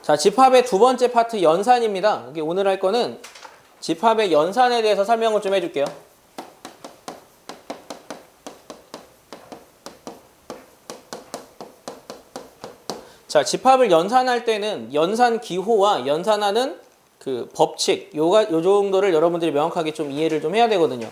자, 집합의 두 번째 파트 연산입니다. 여기 오늘 할 거는 집합의 연산에 대해서 설명을 좀 해줄게요. 자, 집합을 연산할 때는 연산 기호와 연산하는 그 법칙, 요 정도를 여러분들이 명확하게 좀 이해를 좀 해야 되거든요.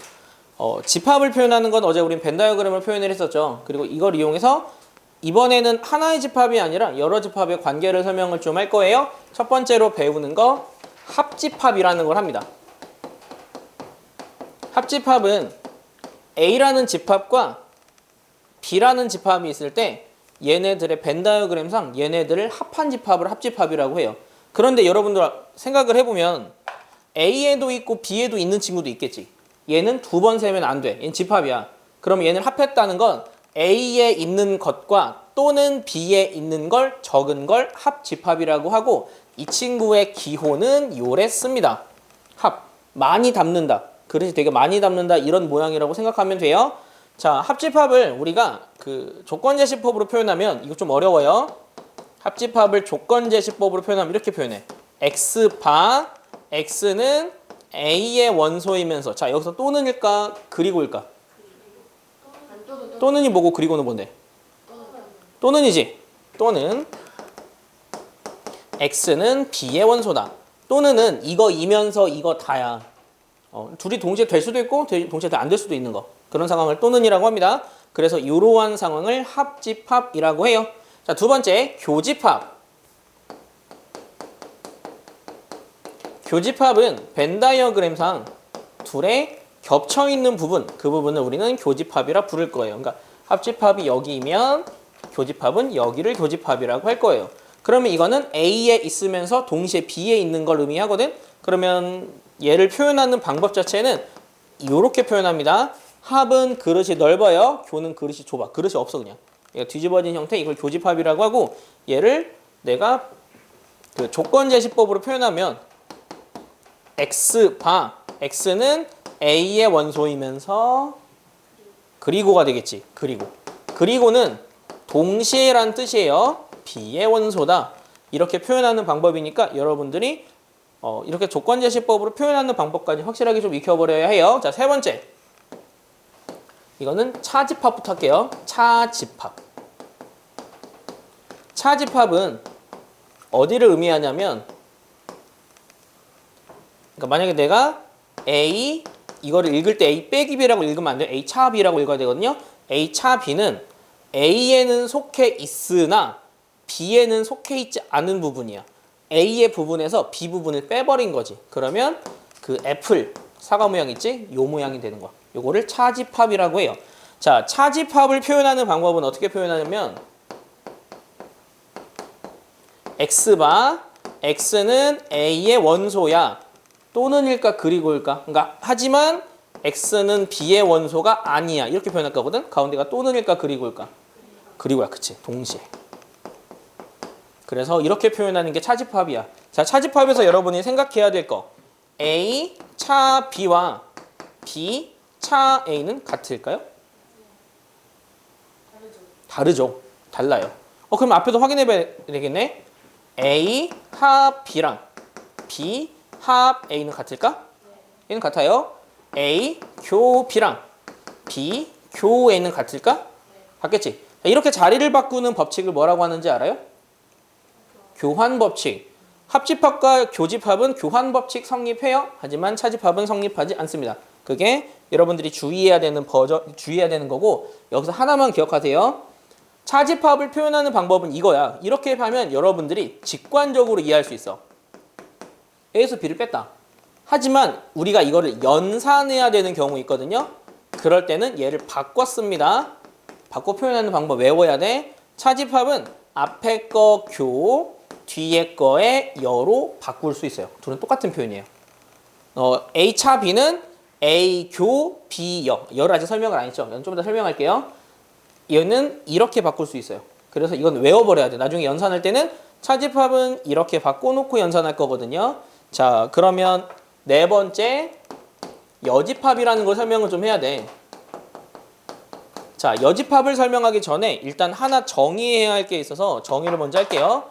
집합을 표현하는 건 어제 우린 벤 다이어그램을 표현을 했었죠. 그리고 이걸 이용해서 이번에는 하나의 집합이 아니라 여러 집합의 관계를 설명을 좀 할 거예요. 첫 번째로 배우는 거 합집합이라는 걸 합니다. 합집합은 A라는 집합과 B라는 집합이 있을 때 얘네들의 벤 다이어그램상 얘네들을 합한 집합을 합집합이라고 해요. 그런데 여러분들 생각을 해보면 A에도 있고 B에도 있는 친구도 있겠지. 얘는 두 번 세면 안 돼. 얘는 집합이야. 그럼 얘는 합했다는 건 A에 있는 것과 또는 B에 있는 걸 적은 걸 합집합이라고 하고, 이 친구의 기호는 요랬습니다. 합, 많이 담는다. 그릇이 되게 많이 담는다, 이런 모양이라고 생각하면 돼요. 자, 합집합을 우리가 그 조건제시법으로 표현하면 이거 좀 어려워요. 합집합을 조건제시법으로 표현하면 이렇게 표현해. X바, X는 A의 원소이면서, 자, 여기서 또는일까 그리고일까? 또는이 뭐고 그리고는 뭔데? 또는이지. 또는 X는 B의 원소다. 또는은 이거이면서 이거 다야. 둘이 동시에 될 수도 있고 동시에 안 될 수도 있는 거. 그런 상황을 또는이라고 합니다. 그래서 이러한 상황을 합집합이라고 해요. 자, 두 번째, 교집합. 교집합은 벤 다이어그램상 둘의 겹쳐있는 부분, 그 부분을 우리는 교집합이라 부를 거예요. 그러니까 합집합이 여기이면 교집합은 여기를 교집합이라고 할 거예요. 그러면 이거는 A에 있으면서 동시에 B에 있는 걸 의미하거든. 그러면 얘를 표현하는 방법 자체는 이렇게 표현합니다. 합은 그릇이 넓어요. 교는 그릇이 좁아. 그릇이 없어 그냥. 얘가 뒤집어진 형태, 이걸 교집합이라고 하고, 얘를 내가 그 조건제시법으로 표현하면 X바, X는 A의 원소이면서 그리고가 되겠지. 그리고는 동시에란 뜻이에요. B의 원소다. 이렇게 표현하는 방법이니까 여러분들이 이렇게 조건제시법으로 표현하는 방법까지 확실하게 좀 익혀버려야 해요. 자, 세 번째. 이거는 차집합부터 할게요. 차집합. 차집합은 어디를 의미하냐면, 그러니까 만약에 내가 A, 이거를 읽을 때 A 빼기 B라고 읽으면 안 돼요. A 차 B라고 읽어야 되거든요. A 차 B는 A에는 속해 있으나 B에는 속해 있지 않은 부분이야. A의 부분에서 B 부분을 빼버린 거지. 그러면 그 애플, 사과 모양 있지? 요 모양이 되는 거야. 요거를 차집합이라고 해요. 자, 차집합을 표현하는 방법은 어떻게 표현하냐면, X바, X는 A의 원소야. 또는일까 그리고일까? 그러니까 하지만 X는 B의 원소가 아니야. 이렇게 표현할 거거든. 가운데가 또는일까 그리고일까? 그리고야, 그치? 동시에. 그래서 이렇게 표현하는 게 차집합이야. 자, 차집합에서 여러분이 생각해야 될 거. A 차 B와 B 차 A는 같을까요? 다르죠. 달라요. 그럼 앞에도 확인해 봐야 되겠네. A 합 B랑 B 합 A는 같을까? 얘는 같아요. A 교 B랑 B 교 A는 같을까? 같겠지. 이렇게 자리를 바꾸는 법칙을 뭐라고 하는지 알아요? 교환 법칙. 합집합과 교집합은 교환 법칙 성립해요. 하지만 차집합은 성립하지 않습니다. 그게 여러분들이 주의해야 되는 거고, 여기서 하나만 기억하세요. 차집합을 표현하는 방법은 이거야. 이렇게 하면 여러분들이 직관적으로 이해할 수 있어. A에서 B를 뺐다. 하지만 우리가 이거를 연산해야 되는 경우 있거든요. 그럴 때는 얘를 바꿨습니다. 바꿔 표현하는 방법 외워야 돼. 차집합은 앞에 거 교, 뒤에 거에 여로 바꿀 수 있어요. 둘은 똑같은 표현이에요. A 차 B는 A 교 B 여. 여를 아직 설명을 안 했죠. 좀 이따 설명할게요. 얘는 이렇게 바꿀 수 있어요. 그래서 이건 외워버려야 돼. 나중에 연산할 때는 차집합은 이렇게 바꿔놓고 연산할 거거든요. 자, 그러면 네 번째, 여집합이라는 걸 설명을 좀 해야 돼. 자, 여집합을 설명하기 전에 일단 하나 정의해야 할 게 있어서 정의를 먼저 할게요.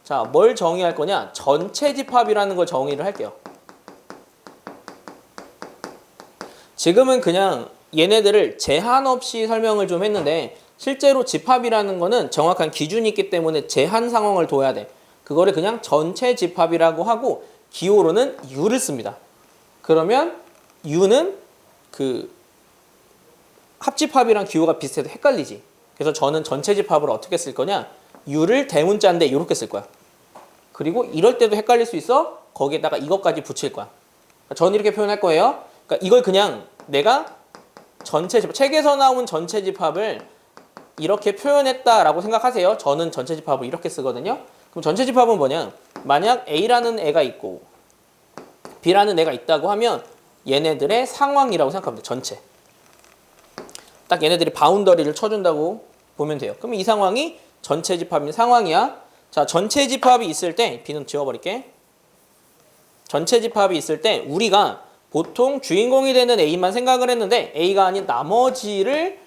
자, 뭘 정의할 거냐? 전체 집합이라는 걸 정의를 할게요. 지금은 그냥 얘네들을 제한 없이 설명을 좀 했는데 실제로 집합이라는 거는 정확한 기준이 있기 때문에 제한 상황을 둬야 돼. 그거를 그냥 전체 집합이라고 하고 기호로는 U를 씁니다. 그러면 U는 그 합집합이랑 기호가 비슷해도 헷갈리지. 그래서 저는 전체 집합을 어떻게 쓸 거냐? U를 대문자인데 이렇게 쓸 거야. 그리고 이럴 때도 헷갈릴 수 있어. 거기에다가 이것까지 붙일 거야. 저는 이렇게 표현할 거예요. 그러니까 이걸 그냥 내가 전체 집합, 책에서 나온 전체 집합을 이렇게 표현했다라고 생각하세요. 저는 전체 집합을 이렇게 쓰거든요. 그럼 전체 집합은 뭐냐? 만약 A라는 애가 있고 B라는 애가 있다고 하면 얘네들의 상황이라고 생각하면 돼. 전체. 딱 얘네들이 바운더리를 쳐준다고 보면 돼요. 그럼 이 상황이 전체 집합인 상황이야. 자, 전체 집합이 있을 때 B는 지워버릴게. 전체 집합이 있을 때 우리가 보통 주인공이 되는 A만 생각을 했는데 A가 아닌 나머지를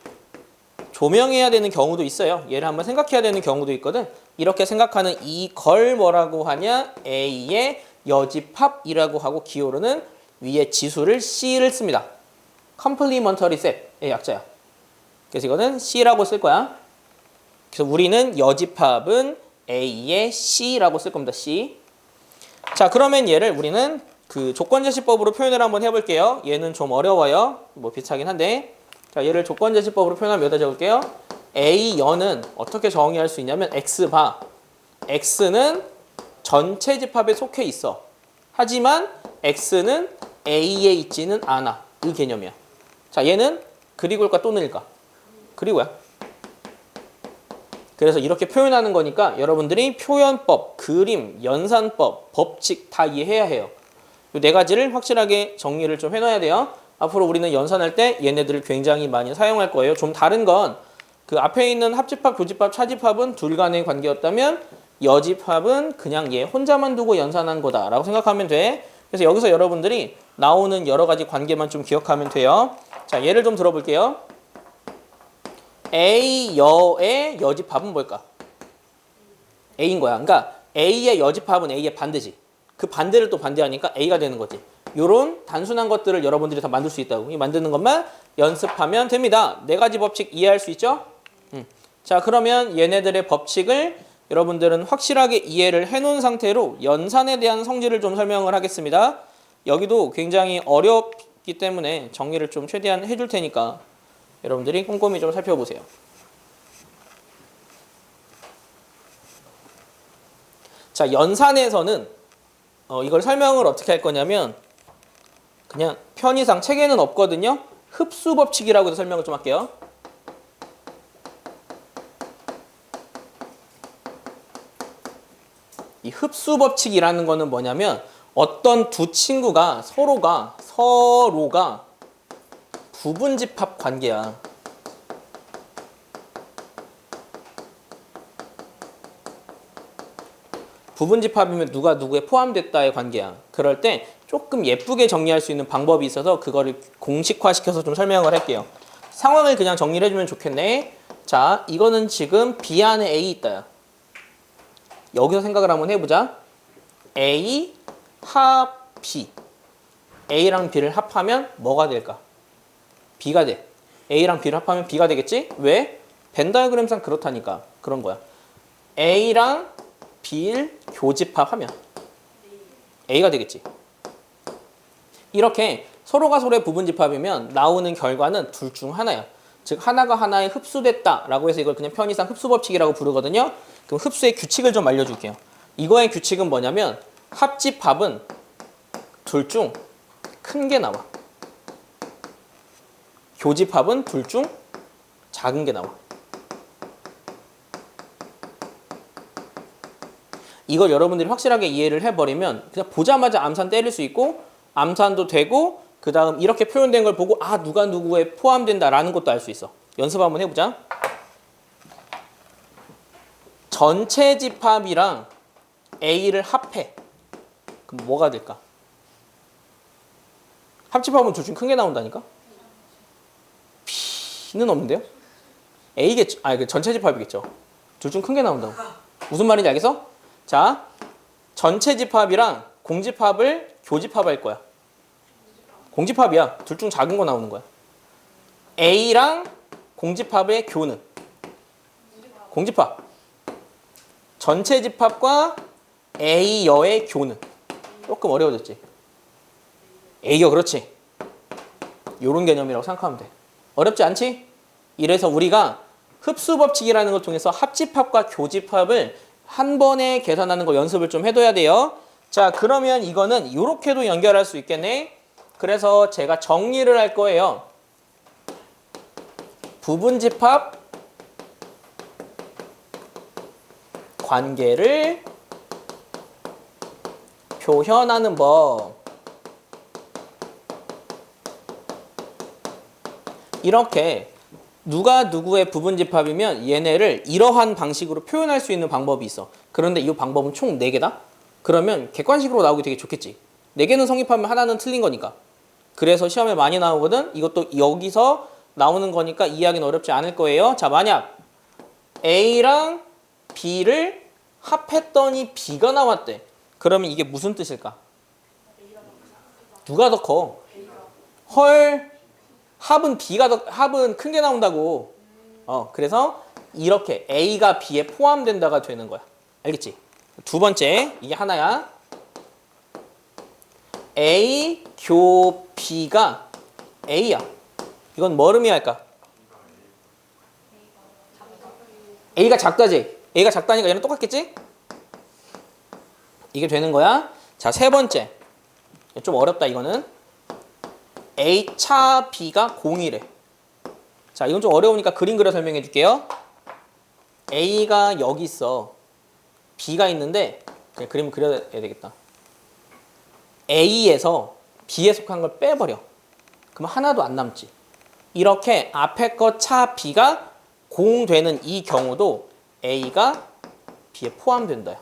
조명해야 되는 경우도 있어요. 얘를 한번 생각해야 되는 경우도 있거든. 이렇게 생각하는 이걸 뭐라고 하냐? A의 여집합이라고 하고 기호로는 위에 지수를 C를 씁니다. Complementary set의 약자야. 그래서 이거는 C라고 쓸 거야. 그래서 우리는 여집합은 A의 C라고 쓸 겁니다. C. 자, 그러면 얘를 우리는 그 조건제시법으로 표현을 한번 해볼게요. 얘는 좀 어려워요. 뭐 비슷하긴 한데. 자, 얘를 조건제시법으로 표현하면 여기다 적을게요. A 연은 어떻게 정의할 수 있냐면 X바. X는 전체 집합에 속해 있어. 하지만 X는 A에 있지는 않아. 이 개념이야. 자, 얘는 그리고일까 또는일까? 그리고야. 그래서 이렇게 표현하는 거니까 여러분들이 표현법, 그림, 연산법, 법칙 다 이해해야 해요. 이 네 가지를 확실하게 정리를 좀 해놔야 돼요. 앞으로 우리는 연산할 때 얘네들을 굉장히 많이 사용할 거예요. 좀 다른 건 그 앞에 있는 합집합, 교집합, 차집합은 둘 간의 관계였다면 여집합은 그냥 얘 혼자만 두고 연산한 거다라고 생각하면 돼. 그래서 여기서 여러분들이 나오는 여러 가지 관계만 좀 기억하면 돼요. 자, 예를 좀 들어볼게요. A 여의 여집합은 뭘까? A인 거야. 그러니까 A의 여집합은 A의 반대지. 그 반대를 또 반대하니까 A가 되는 거지. 요런 단순한 것들을 여러분들이 다 만들 수 있다고. 이 만드는 것만 연습하면 됩니다. 네 가지 법칙 이해할 수 있죠? 자, 그러면 얘네들의 법칙을 여러분들은 확실하게 이해를 해놓은 상태로 연산에 대한 성질을 좀 설명을 하겠습니다. 여기도 굉장히 어렵기 때문에 정리를 좀 최대한 해줄 테니까 여러분들이 꼼꼼히 좀 살펴보세요. 자, 연산에서는 이걸 설명을 어떻게 할 거냐면 그냥 편의상 책에는 없거든요. 흡수 법칙이라고 해서 설명을 좀 할게요. 이 흡수 법칙이라는 거는 뭐냐면 어떤 두 친구가 서로가 부분집합 관계야. 부분집합이면 누가 누구에 포함됐다의 관계야. 그럴 때 조금 예쁘게 정리할 수 있는 방법이 있어서 그거를 공식화시켜서 좀 설명을 할게요. 상황을 그냥 정리를 해주면 좋겠네. 자, 이거는 지금 B 안에 A 있다야. 여기서 생각을 한번 해보자. A 합 B. A랑 B를 합하면 뭐가 될까? B가 돼. A랑 B를 합하면 B가 되겠지? 왜? 벤 다이어그램상 그렇다니까. 그런 거야. A랑 B를 교집합하면 A가 되겠지. 이렇게 서로가 서로의 부분집합이면 나오는 결과는 둘 중 하나야. 즉 하나가 하나에 흡수됐다라고 해서 이걸 그냥 편의상 흡수법칙이라고 부르거든요. 그럼 흡수의 규칙을 좀 알려줄게요. 이거의 규칙은 뭐냐면 합집합은 둘 중 큰 게 나와. 교집합은 둘 중 작은 게 나와. 이걸 여러분들이 확실하게 이해를 해버리면 그냥 보자마자 암산 때릴 수 있고 암산도 되고 그 다음 이렇게 표현된 걸 보고 아 누가 누구에 포함된다라는 것도 알 수 있어. 연습 한번 해보자. 전체 집합이랑 A를 합해. 그럼 뭐가 될까? 합집합은 둘 중 큰 게 나온다니까? B는 없는데요? A겠죠? 아니 그 전체 집합이겠죠. 둘 중 큰 게 나온다고. 무슨 말인지 알겠어? 자, 전체 집합이랑 공집합을 교집합할 거야. 공집합이야. 둘 중 작은 거 나오는 거야. A랑 공집합의 교는 공집합. 전체 집합과 A여의 교는 조금 어려워졌지. A여, 그렇지. 요런 개념이라고 생각하면 돼. 어렵지 않지? 이래서 우리가 흡수 법칙이라는 걸 통해서 합집합과 교집합을 한 번에 계산하는 거 연습을 좀 해둬야 돼요. 자, 그러면 이거는 이렇게도 연결할 수 있겠네. 그래서 제가 정리를 할 거예요. 부분집합 관계를 표현하는 법. 이렇게 누가 누구의 부분집합이면 얘네를 이러한 방식으로 표현할 수 있는 방법이 있어. 그런데 이 방법은 총 4개다? 그러면 객관식으로 나오기 되게 좋겠지. 4개는 성립하면 하나는 틀린 거니까. 그래서 시험에 많이 나오거든. 이것도 여기서 나오는 거니까 이해하기는 어렵지 않을 거예요. 자, 만약 A랑 B를 합했더니 B가 나왔대. 그러면 이게 무슨 뜻일까? 누가 더 커? 헐, 합은 큰 게 나온다고. 그래서 이렇게 A가 B에 포함된다가 되는 거야. 알겠지? 두 번째, 이게 하나야. A 교 B가 A야. 이건 뭘 의미할까? A가 작다지? A가 작다니까 얘는 똑같겠지? 이게 되는 거야. 자, 세 번째. 좀 어렵다, 이거는. A 차 B가 0이래. 자, 이건 좀 어려우니까 그림 그려 설명해 줄게요. A가 여기 있어. B가 있는데 그냥 그림을 그려야 되겠다. A에서 B에 속한 걸 빼버려. 그럼 하나도 안 남지. 이렇게 앞에 거 차 B가 0 되는 이 경우도 A가 B에 포함된다.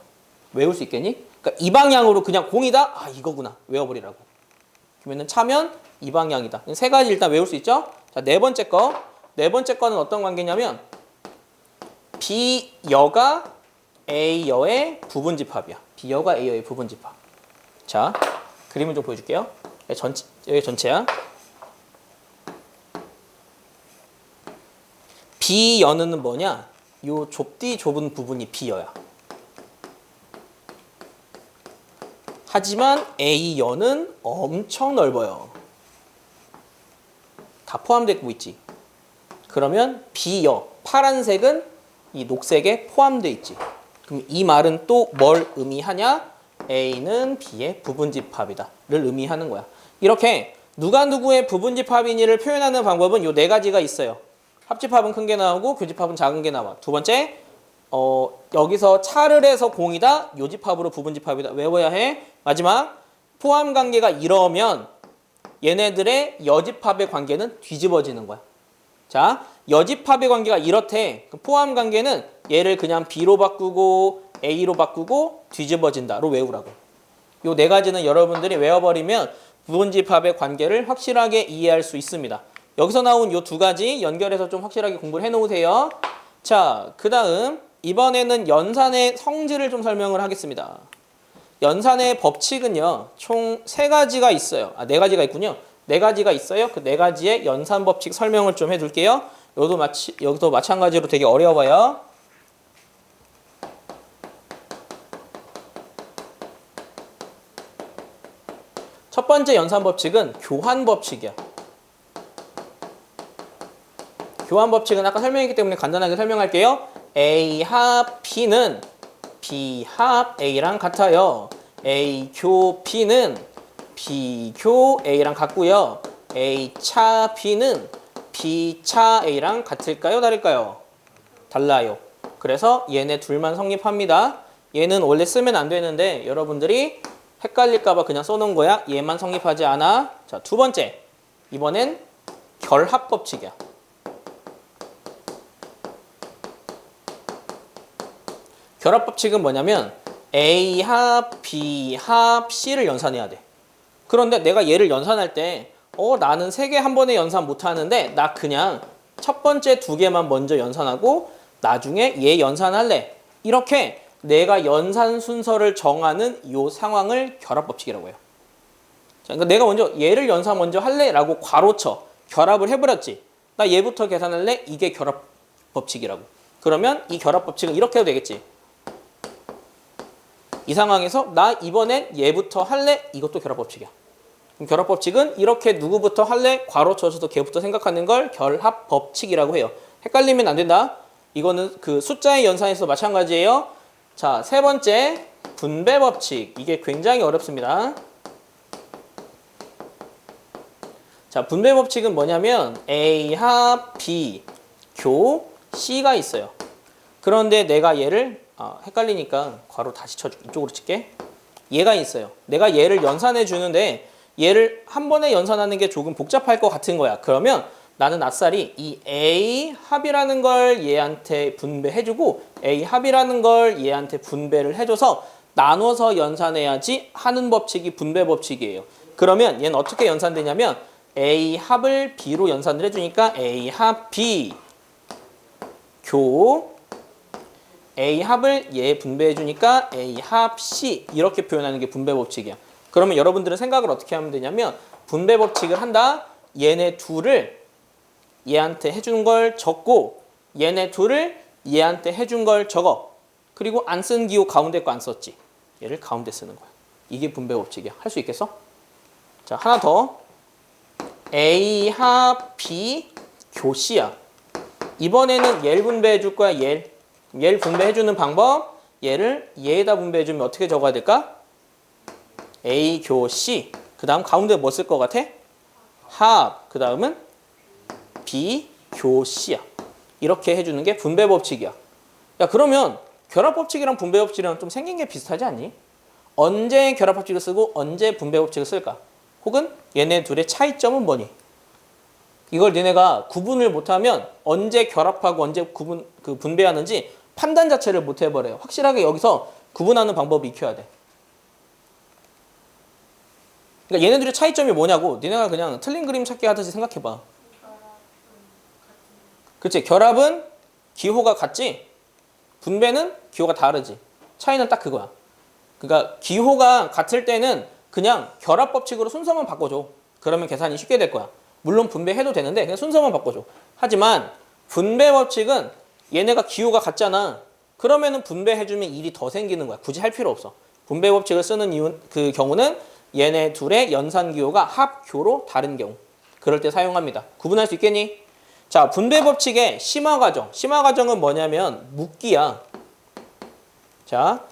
외울 수 있겠니? 그러니까 이 방향으로 그냥 0이다? 아, 이거구나. 외워버리라고. 그러면 차면 이 방향이다. 세 가지 일단 외울 수 있죠? 자, 네 번째 거. 네 번째 거는 어떤 관계냐면 B여가 A여의 부분집합이야. B여가 A여의 부분집합. 자, 그림을 좀 보여줄게요. 여기 전체야. B여는 뭐냐? 요 좁디 좁은 부분이 B여야. 하지만 A여는 엄청 넓어요. 다 포함되고 있지. 그러면 B여, 파란색은 이 녹색에 포함되어 있지. 그럼 이 말은 또 뭘 의미하냐? A는 B의 부분집합이다 를 의미하는 거야. 이렇게 누가 누구의 부분집합이니를 표현하는 방법은 요 4가지가 있어요. 합집합은 큰 게 나오고 교집합은 작은 게 나와. 두 번째, 여기서 차를 해서 0이다. 요 집합으로 부분집합이다. 외워야 해. 마지막, 포함관계가 이러면 얘네들의 여집합의 관계는 뒤집어지는 거야. 자, 여집합의 관계가 이렇대. 포함관계는 얘를 그냥 B로 바꾸고 A로 바꾸고 뒤집어진다로 외우라고. 요 4가지는 여러분들이 외워버리면 부분집합의 관계를 확실하게 이해할 수 있습니다. 여기서 나온 요 2가지 연결해서 좀 확실하게 공부를 해놓으세요. 자, 그 다음 이번에는 연산의 성질을 좀 설명을 하겠습니다. 연산의 법칙은요, 총 3가지가 있어요. 4가지가 있군요. 4가지가 있어요. 그 4가지의 연산 법칙 설명을 좀 해둘게요. 여기도 마찬가지로 되게 어려워요. 첫 번째 연산 법칙은 교환 법칙이야. 교환 법칙은 아까 설명했기 때문에 간단하게 설명할게요. A 합 B는 B 합 A랑 같아요. A 교 B는 B 교 A랑 같고요. A 차 B는 B 차 A랑 같을까요? 다를까요? 달라요. 그래서 얘네 둘만 성립합니다. 얘는 원래 쓰면 안 되는데 여러분들이 헷갈릴까봐 그냥 써놓은 거야. 얘만 성립하지 않아. 자, 두 번째. 이번엔 결합 법칙이야. 결합 법칙은 뭐냐면 A 합 B 합 C를 연산해야 돼. 그런데 내가 얘를 연산할 때 나는 3개 한 번에 연산 못하는데 나 그냥 첫 번째 2개만 먼저 연산하고 나중에 얘 연산할래. 이렇게 내가 연산 순서를 정하는 이 상황을 결합법칙이라고 해요. 자, 그러니까 내가 먼저 얘를 연산 먼저 할래? 라고 괄호쳐 결합을 해버렸지. 나 얘부터 계산할래? 이게 결합법칙이라고. 그러면 이 결합법칙은 이렇게 해도 되겠지. 이 상황에서 나 이번엔 얘부터 할래? 이것도 결합법칙이야. 그럼 결합법칙은 이렇게 누구부터 할래? 괄호쳐서도 걔부터 생각하는 걸 결합법칙이라고 해요. 헷갈리면 안 된다. 이거는 그 숫자의 연산에서 마찬가지예요. 자, 세 번째 분배법칙. 이게 굉장히 어렵습니다. 자, 분배법칙은 뭐냐면 A 합 B 교 C가 있어요. 그런데 내가 얘를 헷갈리니까 괄호 다시 쳐줄게. 이쪽으로 칠게. 얘가 있어요. 내가 얘를 연산해 주는데 얘를 한 번에 연산하는 게 조금 복잡할 것 같은 거야. 그러면 나는 아싸리 이 A 합이라는 걸 얘한테 분배해주고 A 합이라는 걸 얘한테 분배를 해줘서 나눠서 연산해야지 하는 법칙이 분배법칙이에요. 그러면 얘는 어떻게 연산되냐면 A 합을 B로 연산을 해주니까 A 합 B 교 A 합을 얘 분배해주니까 A 합 C 이렇게 표현하는 게 분배법칙이야. 그러면 여러분들은 생각을 어떻게 하면 되냐면 분배법칙을 한다. 얘네 둘을 얘한테 해준 걸 적고 얘네 둘을 얘한테 해준 걸 적어. 그리고 안 쓴 기호 가운데 거 안 썼지. 얘를 가운데 쓰는 거야. 이게 분배법칙이야. 할 수 있겠어? 자, 하나 더. A 합 B 교 C야. 이번에는 얘를 분배해 줄 거야. 얘를 분배해 주는 방법. 얘를 얘에다 분배해 주면 어떻게 적어야 될까? A 교 C. 그 다음 가운데 뭐 쓸 것 같아? 합. 그 다음은 B 교 C야. 이렇게 해주는 게 분배법칙이야. 야, 그러면 결합법칙이랑 분배법칙이랑 좀 생긴 게 비슷하지 않니? 언제 결합법칙을 쓰고 언제 분배법칙을 쓸까? 혹은 얘네 둘의 차이점은 뭐니? 이걸 니네가 구분을 못하면 언제 결합하고 언제 분배하는지 판단 자체를 못 해버려요. 확실하게 여기서 구분하는 방법이 익혀야 돼. 그러니까 얘네들의 차이점이 뭐냐고 니네가 그냥 틀린 그림 찾기 하듯이 생각해봐. 그렇지? 결합은 기호가 같지? 분배는 기호가 다르지. 차이는 딱 그거야. 그러니까 기호가 같을 때는 그냥 결합법칙으로 순서만 바꿔줘. 그러면 계산이 쉽게 될 거야. 물론 분배해도 되는데 그냥 순서만 바꿔줘. 하지만 분배법칙은 얘네가 기호가 같잖아. 그러면은 분배해주면 일이 더 생기는 거야. 굳이 할 필요 없어. 분배법칙을 쓰는 이유, 그 경우는 얘네 둘의 연산 기호가 합교로 다른 경우. 그럴 때 사용합니다. 구분할 수 있겠니? 자, 분배법칙의 심화과정. 심화과정은 뭐냐면 묶기야. 자,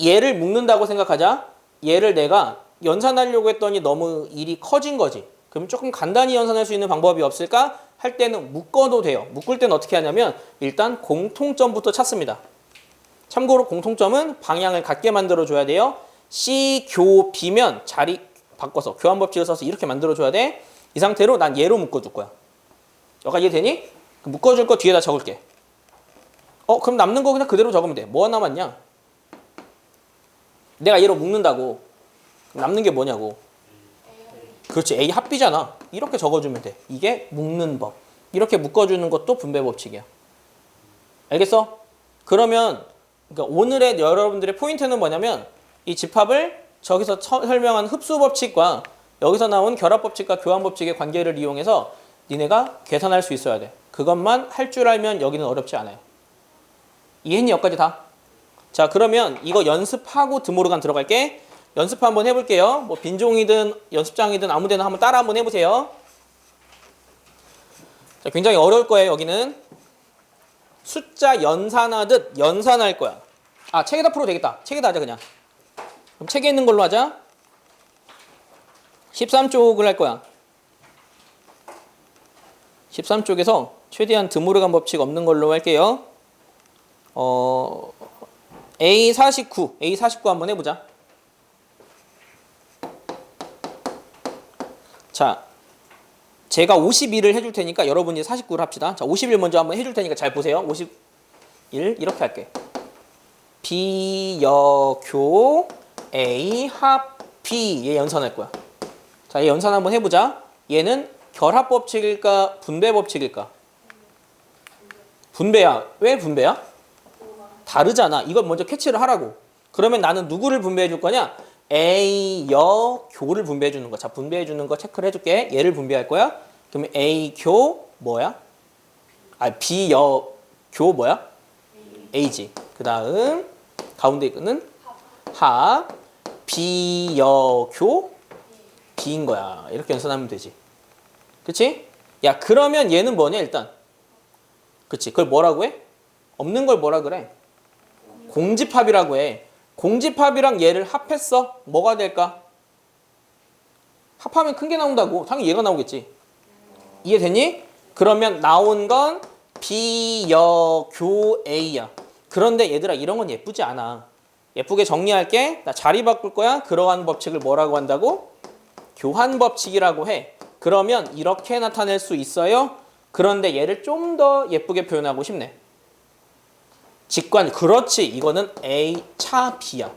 얘를 묶는다고 생각하자. 얘를 내가 연산하려고 했더니 너무 일이 커진 거지. 그럼 조금 간단히 연산할 수 있는 방법이 없을까? 할 때는 묶어도 돼요. 묶을 때는 어떻게 하냐면 일단 공통점부터 찾습니다. 참고로 공통점은 방향을 같게 만들어줘야 돼요. C, 교, B면 자리 바꿔서 교환법칙을 써서 이렇게 만들어줘야 돼. 이 상태로 난 얘로 묶어줄 거야. 여가 이해되니? 묶어줄 거 뒤에다 적을게. 그럼 남는 거 그냥 그대로 적으면 돼. 뭐가 남았냐? 내가 얘로 묶는다고. 남는 게 뭐냐고. 그렇지. A 합비잖아. 이렇게 적어주면 돼. 이게 묶는 법. 이렇게 묶어주는 것도 분배법칙이야. 알겠어? 그러면 그러니까 오늘의 여러분들의 포인트는 뭐냐면 이 집합을 저기서 설명한 흡수법칙과 여기서 나온 결합법칙과 교환법칙의 관계를 이용해서 니네가 계산할 수 있어야 돼. 그것만 할 줄 알면 여기는 어렵지 않아요. 이해했니? 여기까지 다? 자, 그러면 이거 연습하고 드모르간 들어갈게. 연습 한번 해볼게요. 뭐 빈종이든 연습장이든 아무 데나 한번 따라 한번 해보세요. 자, 굉장히 어려울 거예요. 여기는 숫자 연산하듯 연산할 거야. 책에다 풀어도 되겠다. 책에다 하자 그냥. 그럼 책에 있는 걸로 하자. 13쪽을 할 거야. 13쪽에서 최대한 드모르간 법칙 없는 걸로 할게요. A49 한번 해보자. 자, 제가 51을 해줄 테니까 여러분이 49를 합시다. 자, 51 먼저 한번 해줄 테니까 잘 보세요. 51 이렇게 할게. B, 여교, A, 합, B 얘 연산할 거야. 자, 얘 연산 한번 해보자. 얘는 결합법칙일까 분배법칙일까? 분배야. 왜 분배야? 다르잖아. 이걸 먼저 캐치를 하라고. 그러면 나는 누구를 분배해 줄 거냐? A, 여, 교를 분배해 주는 거. 자, 분배해 주는 거 체크를 해줄게. 얘를 분배할 거야. 그러면 A, 교 뭐야? B, 여, 교 뭐야? A지. 그 다음 가운데 있는 합, B, 여, 교 B인 거야. 이렇게 연산하면 되지. 그치? 야, 그러면 얘는 뭐냐 일단. 그치? 그걸 뭐라고 해? 없는 걸 뭐라 그래? 공집합이라고 해. 공집합이랑 얘를 합했어. 뭐가 될까? 합하면 큰 게 나온다고. 당연히 얘가 나오겠지. 이해됐니? 그러면 나온 건 B, 여, 교, A야. 그런데 얘들아 이런 건 예쁘지 않아. 예쁘게 정리할게. 나 자리 바꿀 거야. 그러한 법칙을 뭐라고 한다고? 교환 법칙이라고 해. 그러면 이렇게 나타낼 수 있어요. 그런데 얘를 좀 더 예쁘게 표현하고 싶네. 직관, 그렇지. 이거는 A 차 B야.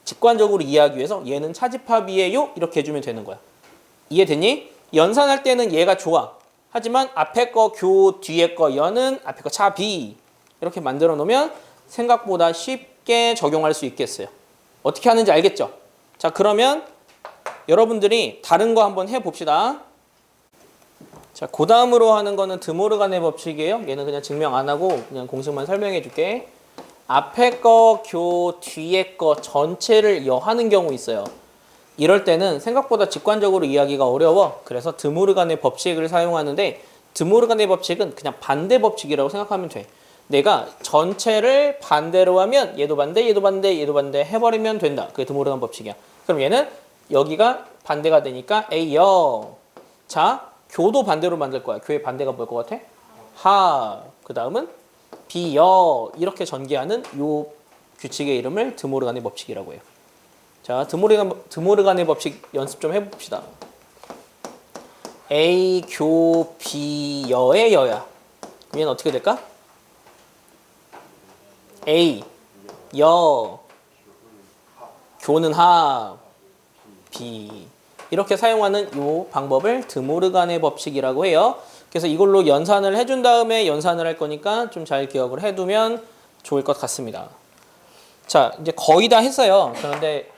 직관적으로 이해하기 위해서 얘는 차집합이에요. 이렇게 해주면 되는 거야. 이해됐니? 연산할 때는 얘가 좋아. 하지만 앞에 거 교, 뒤에 거 여는 앞에 거 차 B. 이렇게 만들어 놓으면 생각보다 쉽게 적용할 수 있겠어요. 어떻게 하는지 알겠죠? 자, 그러면 여러분들이 다른 거 한번 해봅시다. 자, 그 다음으로 하는 거는 드모르간의 법칙이에요. 얘는 그냥 증명 안 하고 그냥 공식만 설명해 줄게. 앞에 거 교, 뒤에 거 전체를 여하는 경우 있어요. 이럴 때는 생각보다 직관적으로 이해하기가 어려워. 그래서 드모르간의 법칙을 사용하는데 드모르간의 법칙은 그냥 반대 법칙이라고 생각하면 돼. 내가 전체를 반대로 하면 얘도 반대, 얘도 반대, 얘도 반대 해버리면 된다. 그게 드모르간 법칙이야. 그럼 얘는 여기가 반대가 되니까 A여. 자, 교도 반대로 만들 거야. 교의 반대가 뭘 것 같아? 하. 그 다음은 B여. 이렇게 전개하는 요 규칙의 이름을 드모르간의 법칙이라고 해요. 자, 드모르간의 법칙 연습 좀 해봅시다. A, 교, B, 여의 여야. 그럼 얘는 어떻게 될까? A, 여, 교는 합, B. 이렇게 사용하는 이 방법을 드모르간의 법칙이라고 해요. 그래서 이걸로 연산을 해준 다음에 연산을 할 거니까 좀 잘 기억을 해두면 좋을 것 같습니다. 자, 이제 거의 다 했어요. 그런데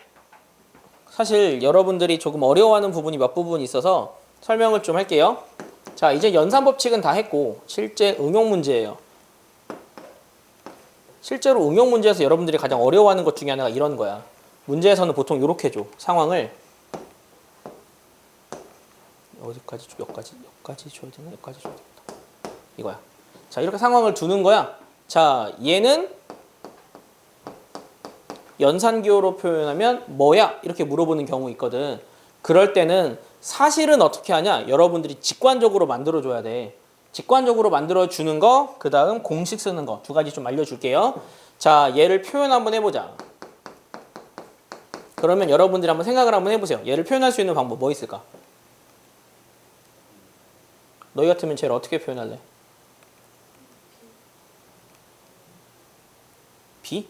사실 여러분들이 조금 어려워하는 부분이 몇 부분 있어서 설명을 좀 할게요. 자, 이제 연산 법칙은 다 했고 실제 응용 문제예요. 실제로 응용 문제에서 여러분들이 가장 어려워하는 것 중에 하나가 이런 거야. 문제에서는 보통 이렇게 줘. 상황을 어디까지 줘? 여기까지 줘야 되나? 여기까지 줘야 되겠다. 이거야. 자, 이렇게 상황을 두는 거야. 자, 얘는 연산기호로 표현하면 뭐야? 이렇게 물어보는 경우 있거든. 그럴 때는 사실은 어떻게 하냐? 여러분들이 직관적으로 만들어줘야 돼. 직관적으로 만들어주는 거, 그 다음 공식 쓰는 거 두 가지 좀 알려줄게요. 자, 얘를 표현 한번 해보자. 그러면 여러분들이 한번 생각을 한번 해보세요. 얘를 표현할 수 있는 방법 뭐 있을까? 너희 같으면 쟤를 어떻게 표현할래? B?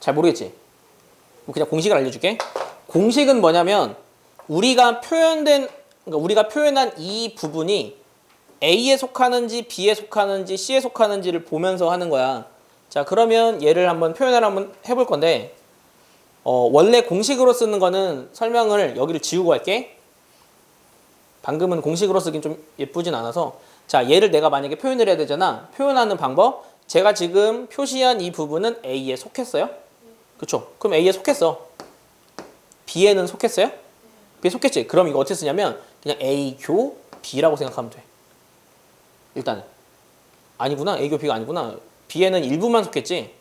잘 모르겠지? 그냥 공식을 알려줄게. 공식은 뭐냐면 우리가 표현한 이 부분이 A에 속하는지 B에 속하는지 C에 속하는지를 보면서 하는 거야. 자, 그러면 얘를 한번 표현을 한번 해볼 건데 원래 공식으로 쓰는 거는 설명을 여기를 지우고 할게. 방금은 공식으로 쓰긴 좀 예쁘진 않아서. 자, 얘를 내가 만약에 표현을 해야 되잖아. 표현하는 방법. 제가 지금 표시한 이 부분은 A에 속했어요? 그쵸? 그럼 A에 속했어. B에는 속했어요? B에 속했지? 그럼 이거 어떻게 쓰냐면 그냥 A 교 B라고 생각하면 돼. 일단은. 아니구나. A 교 B가 아니구나. B에는 일부만 속했지?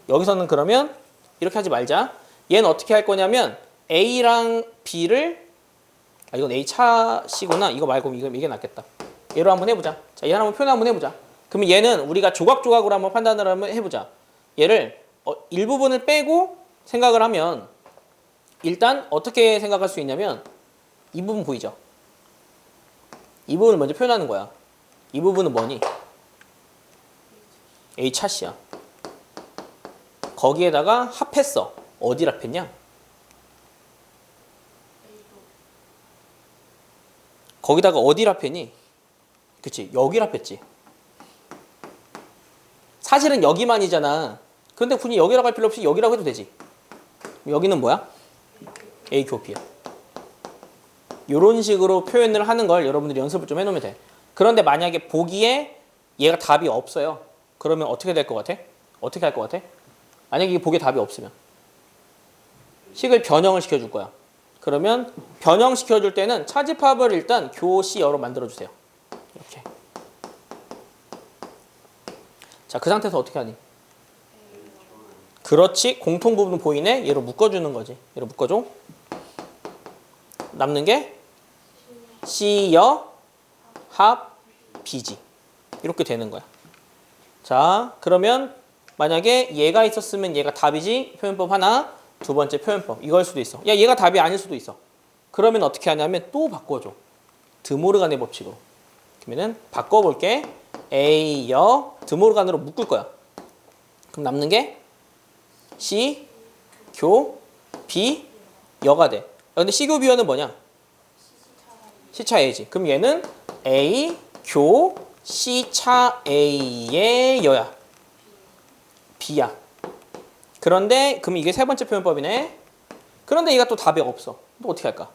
여기서는 그러면 이렇게 하지 말자. 얘는 어떻게 할 거냐면 A랑 B를 이건 A 차 C구나. 이거 말고 이게 낫겠다. 얘로 한번 해보자. 자, 얘 한번 표현 한번 해보자. 그러면 얘는 우리가 조각조각으로 한번 판단을 한번 해보자. 얘를 일부분을 빼고 생각을 하면 일단 어떻게 생각할 수 있냐면 이 부분 보이죠? 이 부분을 먼저 표현하는 거야. 이 부분은 뭐니? A 차 C야. 거기에다가 합했어. 어디를 합했냐? 거기다가 어디를 합했니? 그치, 여기를 합했지. 사실은 여기만이잖아. 근데 굳이 여기라고 할 필요 없이 여기라고 해도 되지. 여기는 뭐야? A 교 B야. 이런 식으로 표현을 하는 걸 여러분들이 연습을 좀 해놓으면 돼. 그런데 만약에 보기에 얘가 답이 없어요. 그러면 어떻게 될 것 같아? 어떻게 할 것 같아? 만약에 이게 보기에 답이 없으면 식을 변형을 시켜줄 거야. 그러면 변형시켜줄 때는 차집합을 일단 교시여로 만들어주세요. 이렇게. 자, 그 상태에서 어떻게 하니? 그렇지. 공통부분 보이네? 얘로 묶어주는 거지. 얘로 묶어줘. 남는 게 C여 합 B지. 이렇게 되는 거야. 자, 그러면 만약에 얘가 있었으면 얘가 답이지. 표현법 하나. 두 번째 표현법. 이걸 수도 있어. 야, 얘가 답이 아닐 수도 있어. 그러면 어떻게 하냐면 또 바꿔줘. 드모르간의 법칙으로. 그러면은 바꿔볼게. A여 드모르간으로 묶을 거야. 그럼 남는 게 C 교 B 여가 돼. 근데 C 교 B여는 뭐냐? C차 A지. 그럼 얘는 A 교 C차 A의 여야. B야. 그런데 그럼 이게 세 번째 표현법이네. 그런데 얘가 또 답이 없어. 또 어떻게 할까?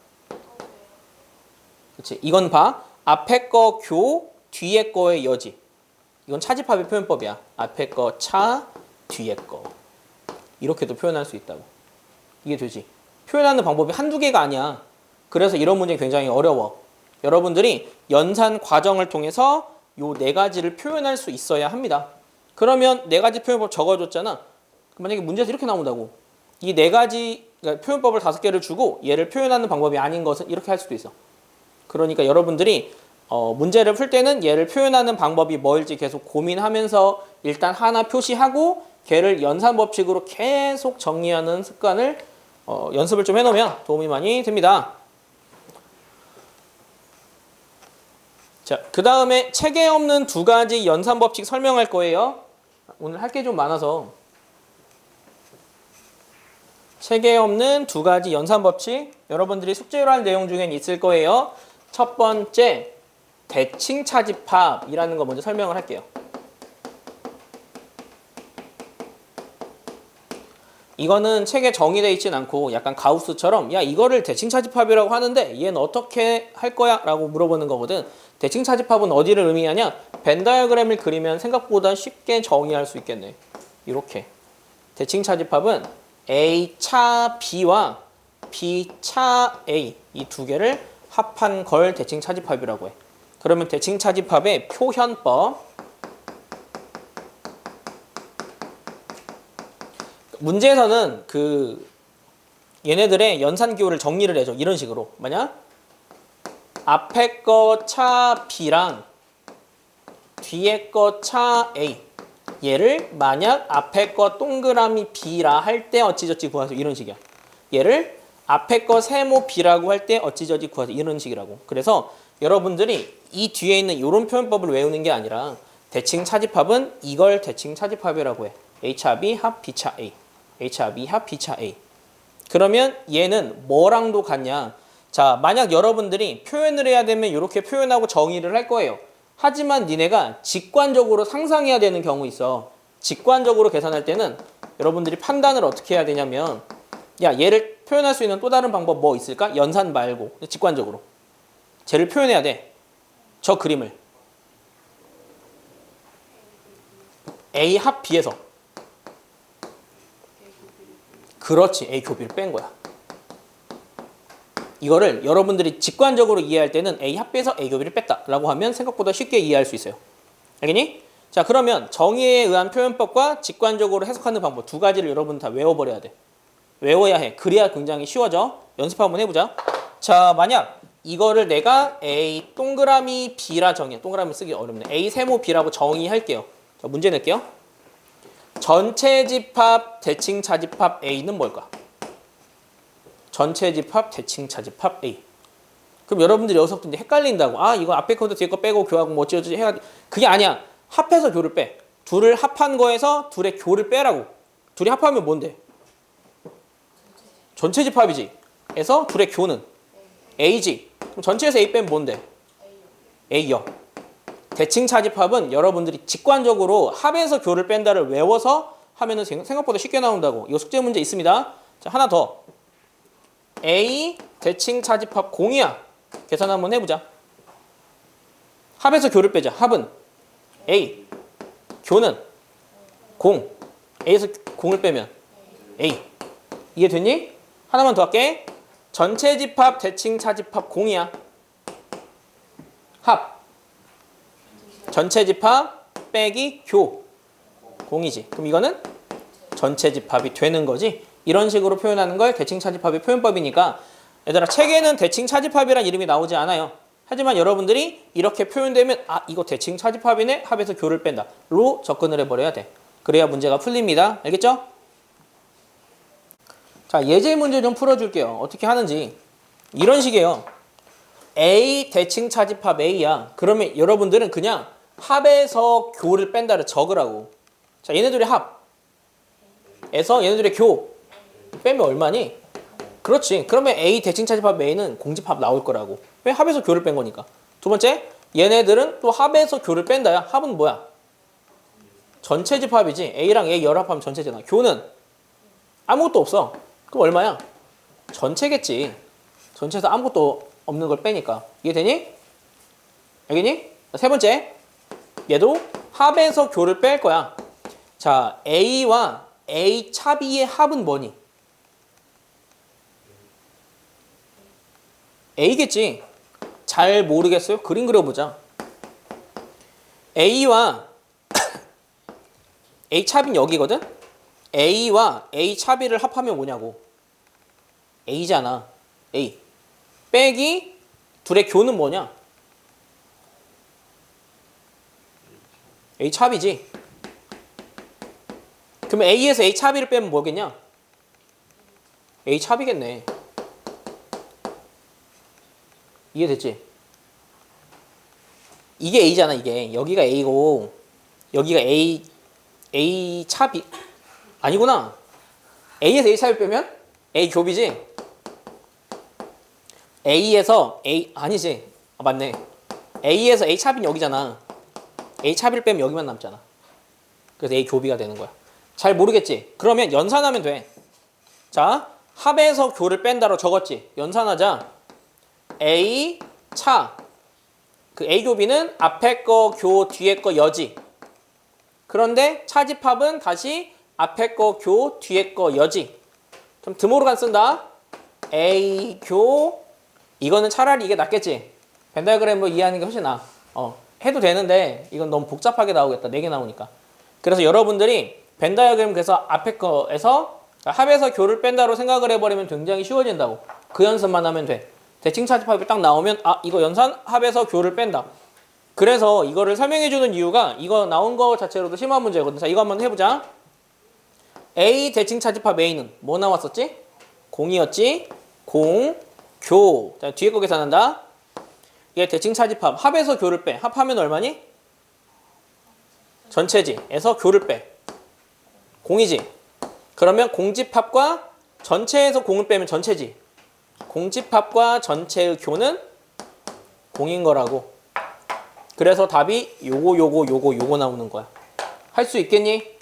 그렇지. 이건 봐. 앞에 거 교, 뒤에 거의 여지. 이건 차집합의 표현법이야. 앞에 거 차, 뒤에 거. 이렇게도 표현할 수 있다고. 이게 되지. 표현하는 방법이 한두 개가 아니야. 그래서 이런 문제가 굉장히 어려워. 여러분들이 연산 과정을 통해서 요 네 가지를 표현할 수 있어야 합니다. 그러면 네 가지 표현법 적어줬잖아. 만약에 문제에서 이렇게 나온다고. 이 네 가지 그러니까 표현법을 5개를 주고 얘를 표현하는 방법이 아닌 것은 이렇게 할 수도 있어. 그러니까 여러분들이 문제를 풀 때는 얘를 표현하는 방법이 뭘지 계속 고민하면서 일단 하나 표시하고 걔를 연산법칙으로 계속 정리하는 습관을 연습을 좀 해놓으면 도움이 많이 됩니다. 자, 그 다음에 책에 없는 두 가지 연산법칙 설명할 거예요. 오늘 할 게 좀 많아서. 책에 없는 두 가지 연산법칙 여러분들이 숙제로 할 내용 중엔 있을 거예요. 첫 번째 대칭차집합이라는 거 먼저 설명을 할게요. 이거는 책에 정의되어 있진 않고 약간 가우스처럼 야 이거를 대칭차집합이라고 하는데 얘는 어떻게 할 거야? 라고 물어보는 거거든. 대칭차집합은 어디를 의미하냐? 벤 다이어그램을 그리면 생각보다 쉽게 정의할 수 있겠네. 이렇게 대칭차집합은 A차 B와 B차 A 이 두 개를 합한 걸 대칭차집합이라고 해. 그러면 대칭차집합의 표현법 문제에서는 그 얘네들의 연산기호를 정리를 해줘. 이런 식으로 만약 앞에 거 차 B랑 뒤에 거 차 A 얘를 만약 앞에 거 동그라미 B라 할 때 어찌저찌 구하세요. 이런 식이야. 얘를 앞에 거 세모 B라고 할 때 어찌저찌 구하세요. 이런 식이라고. 그래서 여러분들이 이 뒤에 있는 이런 표현법을 외우는 게 아니라 대칭 차집합은 이걸 대칭 차집합이라고 해. H차 B 합 B차 A. H차 B 합 B차 A. 그러면 얘는 뭐랑도 같냐? 자, 만약 여러분들이 표현을 해야 되면 이렇게 표현하고 정의를 할 거예요. 하지만 니네가 직관적으로 상상해야 되는 경우 있어. 직관적으로 계산할 때는 여러분들이 판단을 어떻게 해야 되냐면 야 얘를 표현할 수 있는 또 다른 방법 뭐 있을까? 연산 말고 직관적으로 쟤를 표현해야 돼. 저 그림을 A 합 B에서 그렇지 A 교비를 뺀 거야. 이거를 여러분들이 직관적으로 이해할 때는 A 합비에서 A 교비를 뺐다라고 하면 생각보다 쉽게 이해할 수 있어요. 알겠니? 자, 그러면 정의에 의한 표현법과 직관적으로 해석하는 방법 두 가지를 여러분 다 외워버려야 돼. 외워야 해. 그래야 굉장히 쉬워져. 연습 한번 해보자. 자, 만약 이거를 내가 A 동그라미 B라 정의. 동그라미 쓰기 어렵네. A 세모 B라고 정의할게요. 자, 문제 낼게요. 전체 집합 대칭 차집합 A는 뭘까? 전체 집합 대칭 차집합 A. 그럼 여러분들이 여기서부터 이제 헷갈린다고. 아 이거 앞에 거도 뒤에 거 빼고 교하고 뭐 어쩌지 해야 돼. 그게 아니야. 합해서 교를 빼. 둘을 합한 거에서 둘의 교를 빼라고. 둘이 합하면 뭔데? 전체 집합이지. 그래서 둘의 교는 A지. 그럼 전체에서 A 빼면 뭔데? A요. 대칭 차집합은 여러분들이 직관적으로 합에서 교를 뺀다를 외워서 하면은 생각보다 쉽게 나온다고. 이거 숙제 문제 있습니다. 자, 하나 더. A 대칭 차집합 공이야. 계산 한번 해보자. 합에서 교를 빼자. 합은 A, 교는 공. A에서 공을 빼면 A. 이해됐니? 하나만 더 할게. 전체 집합 대칭 차집합 공이야. 합. 전체 집합 빼기 교. 공이지. 그럼 이거는 전체 집합이 되는 거지. 이런 식으로 표현하는 걸 대칭 차집합의 표현법이니까 얘들아 책에는 대칭 차집합이란 이름이 나오지 않아요. 하지만 여러분들이 이렇게 표현되면 아 이거 대칭 차집합이네 합에서 교를 뺀다 로 접근을 해버려야 돼. 그래야 문제가 풀립니다. 알겠죠? 자 예제 문제 좀 풀어줄게요. 어떻게 하는지. 이런 식이에요. A 대칭 차집합 A야. 그러면 여러분들은 그냥 합에서 교를 뺀다를 적으라고. 자 얘네들의 합에서 얘네들의 교 빼면 얼마니? 그렇지. 그러면 A 대칭 차집합 A는 공집합 나올 거라고. 왜? 합에서 교를 뺀 거니까. 두 번째, 얘네들은 또 합에서 교를 뺀다야. 합은 뭐야? 전체 집합이지. A랑 A 열합하면 전체잖아. 교는 아무것도 없어. 그럼 얼마야? 전체겠지. 전체에서 아무것도 없는 걸 빼니까. 이해되니? 알겠니? 세 번째, 얘도 합에서 교를 뺄 거야. 자, A와 A 차비의 합은 뭐니? A겠지. 잘 모르겠어요? 그림 그려보자. A와 A 차비는 여기거든? A와 A 차비를 합하면 뭐냐고. A잖아. A. 빼기 둘의 교는 뭐냐? A 차비지. 그러면 A에서 A 차비를 빼면 뭐겠냐? A 차비겠네. 이해됐지? 이게 A잖아, 이게. 여기가 A고, 여기가 A 차비. 아니구나. A에서 A 차비 빼면 A 교비지? A에서 A, 아니지. 아, 맞네. A에서 A 차비는 여기잖아. A 차비를 빼면 여기만 남잖아. 그래서 A 교비가 되는 거야. 잘 모르겠지? 그러면 연산하면 돼. 자, 합에서 교를 뺀다로 적었지? 연산하자. A 차. 그 A 교비는 앞에 거 교, 뒤에 거 여지. 그런데 차집합은 다시 앞에 거 교, 뒤에 거 여지. 그럼 드모르간 쓴다. A 교. 이거는 차라리 이게 낫겠지? 벤다이어그램으로 이해하는 게 훨씬 나아. 해도 되는데 이건 너무 복잡하게 나오겠다. 4개 나오니까. 그래서 여러분들이 벤다이어그램 그래서 앞에 거에서 합에서 교를 뺀다로 생각을 해버리면 굉장히 쉬워진다고. 그 연습만 하면 돼. 대칭 차집합이 딱 나오면 아 이거 연산 합에서 교를 뺀다. 그래서 이거를 설명해주는 이유가 이거 나온 거 자체로도 심한 문제거든. 자 이거 한번 해보자. A 대칭 차집합 A는 뭐 나왔었지? 공이었지? 공, 교. 자 뒤에 거 계산한다. 이게 대칭 차집합 합에서 교를 빼. 합하면 얼마니? 전체지. 에서 교를 빼. 공이지. 그러면 공집합과 전체에서 공을 빼면 전체지. 공집합과 전체의 교는 공인 거라고. 그래서 답이 요거 나오는 거야. 할 수 있겠니?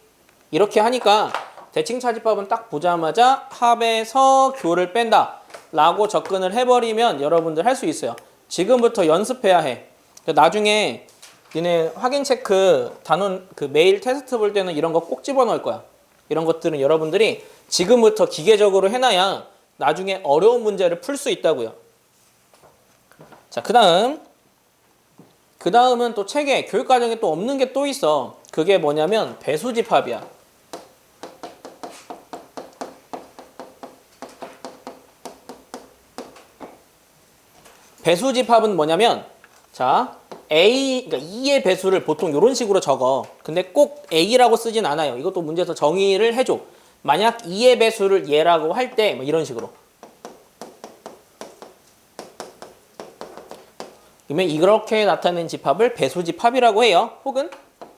이렇게 하니까 대칭 차집합은 딱 보자마자 합에서 교를 뺀다 라고 접근을 해버리면 여러분들 할 수 있어요. 지금부터 연습해야 해. 나중에 니네 확인 체크 단원 그 메일 테스트 볼 때는 이런 거 꼭 집어넣을 거야. 이런 것들은 여러분들이 지금부터 기계적으로 해놔야 나중에 어려운 문제를 풀 수 있다고요. 자, 그 다음은 또 책에 교육과정에 또 없는 게 또 있어. 그게 뭐냐면 배수집합이야. 배수집합은 뭐냐면 자 A, 그러니까 2의 배수를 보통 이런 식으로 적어. 근데 꼭 A라고 쓰진 않아요. 이것도 문제에서 정의를 해줘. 만약 2의 배수를 얘라고 할 때 뭐 이런 식으로. 그러면 이렇게 나타낸 집합을 배수집합이라고 해요. 혹은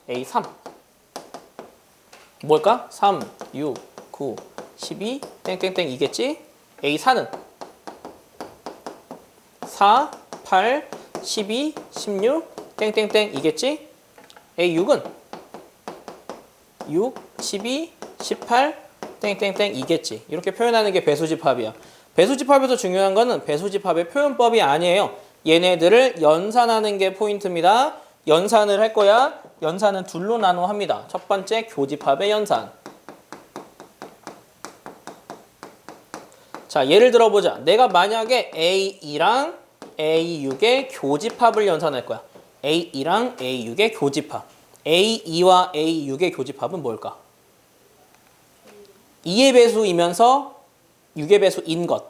A3. 뭘까? 3, 6, 9, 12, 땡땡땡 이겠지? A4는 4, 8, 12, 16, 땡땡땡 이겠지? A6은 6, 12, 18 땡땡땡 이겠지. 이렇게 표현하는 게 배수집합이야. 배수집합에서 중요한 거는 배수집합의 표현법이 아니에요. 얘네들을 연산하는 게 포인트입니다. 연산을 할 거야. 연산은 둘로 나눠 합니다. 첫 번째 교집합의 연산. 자, 예를 들어보자. 내가 만약에 A2랑 A6의 교집합을 연산할 거야. A2랑 A6의 교집합. A2와 A6의 교집합은 뭘까? 2의 배수이면서 6의 배수인 것.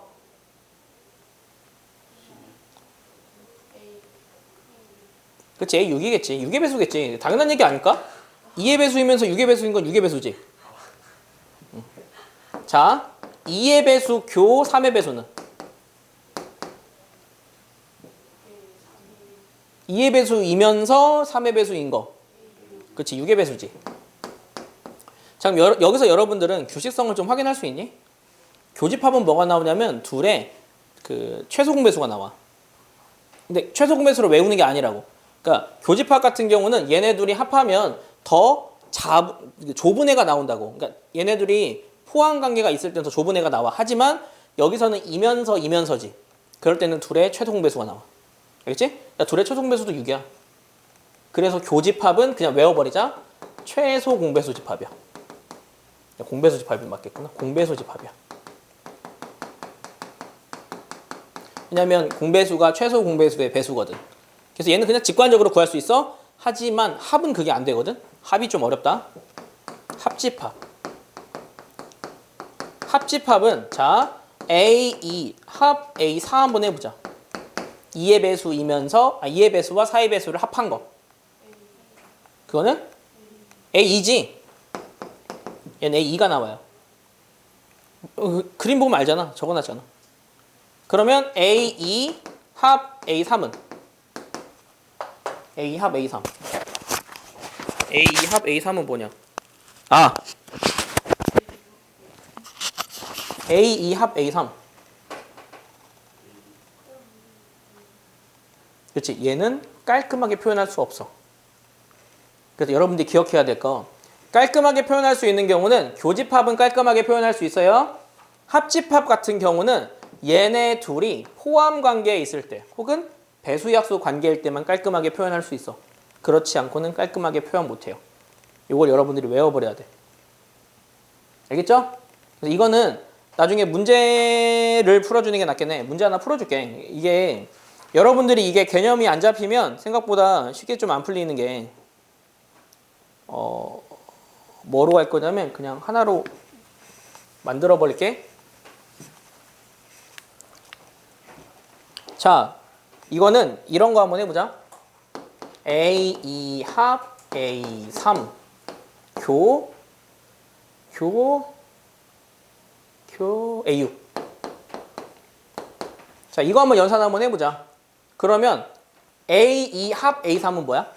그치? 6이겠지. 6의 배수겠지. 당연한 얘기 아닐까? 2의 배수이면서 6의 배수인 건 6의 배수지. 자, 2의 배수 교 3의 배수는? 2의 배수이면서 3의 배수인 거. 그치? 6의 배수지. 자, 그럼 여기서 여러분들은 규칙성을 좀 확인할 수 있니? 교집합은 뭐가 나오냐면 둘의 그 최소 공배수가 나와. 근데 최소 공배수를 외우는 게 아니라고. 그러니까 교집합 같은 경우는 얘네 둘이 합하면 더 좁은 애가 나온다고. 그러니까 얘네 둘이 포함 관계가 있을 때는 더 좁은 애가 나와. 하지만 여기서는 이면서지. 그럴 때는 둘의 최소 공배수가 나와. 알겠지? 야, 둘의 최소 공배수도 6이야. 그래서 교집합은 그냥 외워버리자. 최소 공배수 집합이야. 공배수 집합이 맞겠구나. 공배수 집합이야. 왜냐면 공배수가 최소 공배수의 배수거든. 그래서 얘는 그냥 직관적으로 구할 수 있어. 하지만 합은 그게 안 되거든. 합이 좀 어렵다. 합집합. 합집합은 자 A2 합 A4 한번 해보자. 2의 배수이면서 2의 배수와 4의 배수를 합한 거. 그거는 A2지. 얘는 A2가 나와요. 그림 보면 알잖아. 적어놨잖아. 그러면 A2 합 A3은? A2 합 A3. A2 합 A3은 뭐냐? 아! A2 합 A3. 그렇지. 얘는 깔끔하게 표현할 수 없어. 그래서 여러분들이 기억해야 될 거. 깔끔하게 표현할 수 있는 경우는 교집합은 깔끔하게 표현할 수 있어요. 합집합 같은 경우는 얘네 둘이 포함 관계에 있을 때 혹은 배수약수 관계일 때만 깔끔하게 표현할 수 있어. 그렇지 않고는 깔끔하게 표현 못해요. 이걸 여러분들이 외워버려야 돼. 알겠죠? 그래서 이거는 나중에 문제를 풀어주는 게 낫겠네. 문제 하나 풀어줄게. 이게 여러분들이 이게 개념이 안 잡히면 생각보다 쉽게 좀 안 풀리는 게 뭐로 할 거냐면 그냥 하나로 만들어 버릴게. 자, 이거는 이런 거 한번 해보자. A2 합 A3 교 A6. 자, 이거 한번 연산 한번 해보자. 그러면 A2 합 A3은 뭐야?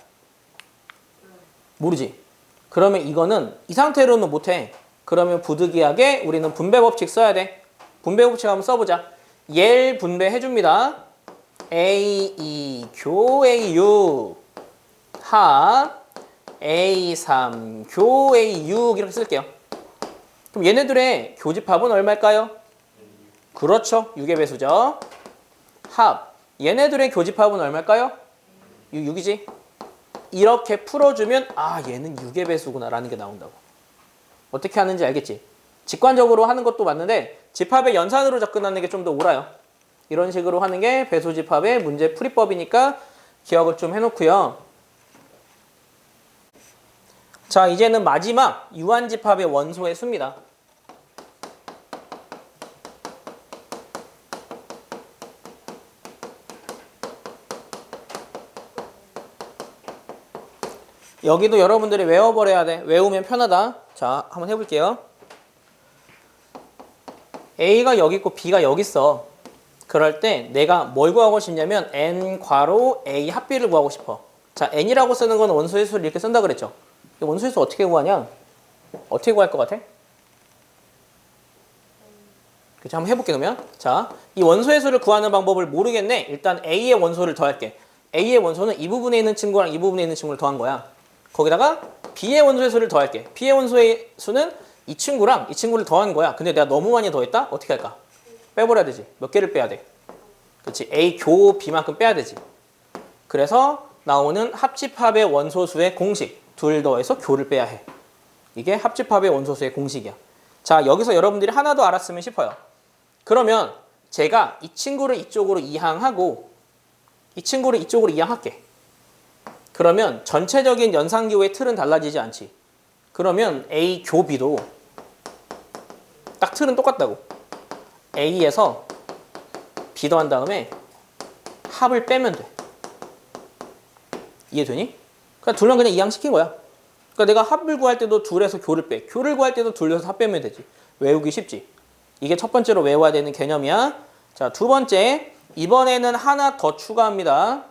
모르지? 그러면 이거는 이 상태로는 못해. 그러면 부득이하게 우리는 분배 법칙 써야 돼. 분배 법칙 한번 써보자. 얘를 분배해줍니다. A2 교 A6 합 A3 교 A6 이렇게 쓸게요. 그럼 얘네들의 교집합은 얼마일까요? 그렇죠. 6의 배수죠. 합. 얘네들의 교집합은 얼마일까요? 6이지. 이렇게 풀어주면 아 얘는 6의 배수구나 라는 게 나온다고. 어떻게 하는지 알겠지? 직관적으로 하는 것도 맞는데 집합의 연산으로 접근하는 게 좀 더 옳아요. 이런 식으로 하는 게 배수집합의 문제 풀이법이니까 기억을 좀 해놓고요. 자, 이제는 마지막 유한집합의 원소의 수입니다. 여기도 여러분들이 외워버려야 돼. 외우면 편하다. 자, 한번 해볼게요. A가 여기 있고 B가 여기 있어. 그럴 때 내가 뭘 구하고 싶냐면 N 괄호 A 합비를 구하고 싶어. 자, N이라고 쓰는 건 원소의 수를 이렇게 쓴다 그랬죠. 이 원소의 수 어떻게 구하냐? 어떻게 구할 것 같아? 그치, 한번 해볼게 그러면. 자, 이 원소의 수를 구하는 방법을 모르겠네. 일단 A의 원소를 더할게. A의 원소는 이 부분에 있는 친구랑 이 부분에 있는 친구를 더한 거야. 거기다가 B의 원소의 수를 더할게. B의 원소의 수는 이 친구랑 이 친구를 더한 거야. 근데 내가 너무 많이 더했다? 어떻게 할까? 빼버려야 되지. 몇 개를 빼야 돼? 그렇지. A 교 B만큼 빼야 되지. 그래서 나오는 합집합의 원소수의 공식. 둘 더해서 교를 빼야 해. 이게 합집합의 원소수의 공식이야. 자, 여기서 여러분들이 하나 더 알았으면 싶어요. 그러면 제가 이 친구를 이쪽으로 이항하고 이 친구를 이쪽으로 이항할게. 그러면 전체적인 연산기호의 틀은 달라지지 않지. 그러면 A 교 B도 딱 틀은 똑같다고. A에서 B 더한 다음에 합을 빼면 돼. 이해되니? 그냥 둘만 그냥 이항시킨 거야. 그러니까 내가 합을 구할 때도 둘에서 교를 빼. 교를 구할 때도 둘에서 합 빼면 되지. 외우기 쉽지. 이게 첫 번째로 외워야 되는 개념이야. 자, 두 번째. 이번에는 하나 더 추가합니다.